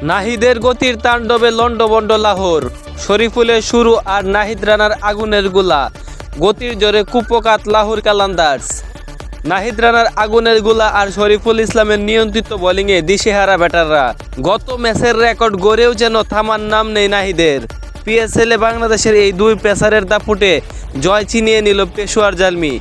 নাহিদের গতির তাণ্ডবে লন্ডভন্ড লাহোর, শরীফুলের শুরু আর নাহিদ রানার আগুনের গোলা, গতির জোরে কুপকাত লাহোর কালান্দার্স। নাহিদ রানার আগুনের গোলা আর শরীফুল ইসলামের নিয়ন্ত্রিত বোলিংয়ে দিশেহারা ব্যাটাররা। গত ম্যাচের রেকর্ড গড়েও যেন থামার নাম নেই নাহিদের। পিএসএলে বাংলাদেশের এই দুই পেসারের দাপুটে জয় ছিনিয়ে নিল পেশোয়ার জালমি।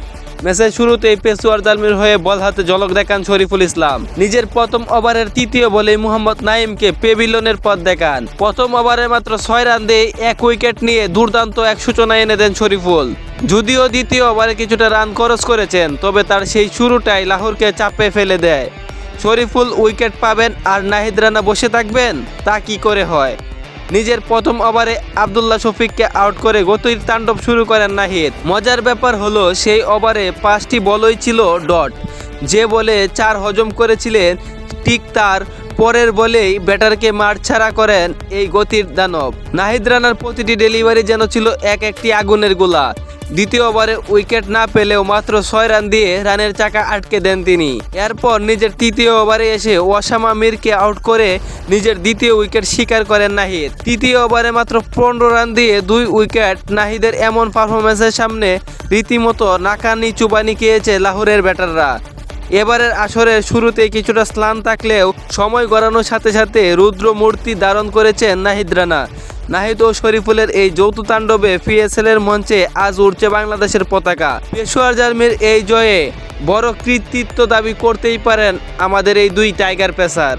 ম্যাচের শুরুতেই পেশোয়ার জালমির হয়ে বল হাতে ঝলক দেখান শরীফুল ইসলাম। নিজের প্রথম ওভারের তৃতীয় বলেই মোহাম্মদ নাইমকে পেভিলিয়নের পথ দেখান। প্রথম ওভারে মাত্র 6 রান দিয়ে 1 উইকেট নিয়ে দুর্দান্ত এক সূচনা এনে দেন শরীফুল। যদিও দ্বিতীয় ওভারে কিছুটা রান খরচ করেছেন, তবে তার সেই শুরুটাই লাহোরকে চাপে ফেলে দেয়। শরীফুল উইকেট পাবেন আর নাহিদ রানা বসে থাকবেন, তা কি করে হয়। নিজের প্রথম ওভারে আব্দুল্লাহ শফিককে আউট করে গতির তাণ্ডব শুরু করেন নাহিদ। মজার ব্যাপার হলো সেই ওভারে 5টি বলই ছিল ডট। যে বলে 4 হজম করেছিলেন, ঠিক তার পরের বলেই ব্যাটারকে মাঠ ছাড়া করেন এই গতির দানব। নাহিদ রানার প্রতিটি ডেলিভারি যেন ছিল একটি আগুনের গোলা। দ্বিতীয় ওভারে উইকেট না পেলেও মাত্র 6 রান দিয়ে রানের চাকা আটকে দেন তিনি। এরপর নিজের তৃতীয় ওভারে এসে ওয়াসামা মিরকে আউট করে নিজের দ্বিতীয় উইকেট শিকার করেন নাহিদ। তৃতীয় ওভারে মাত্র 15 রান দিয়ে 2 উইকেট। নাহিদের এমন পারফরমেন্সের সামনে রীতিমতো নাকানি চুবানি খেয়েছে লাহোরের ব্যাটাররা। এবারের আসরের শুরুতেই কিছুটা স্লান থাকলেও সময় গড়ানোর সাথে সাথে রুদ্র মূর্তি ধারণ করেছেন নাহিদ রানা। নাহিদ ও শরীফুলের এই যৌথ তাণ্ডবে পিএসএলের মঞ্চে আজ উড়ছে বাংলাদেশের পতাকা। পেশোয়ার জালমির এই জয়ে বড় কৃতিত্ব দাবি করতেই পারেন আমাদের এই দুই টাইগার পেসার।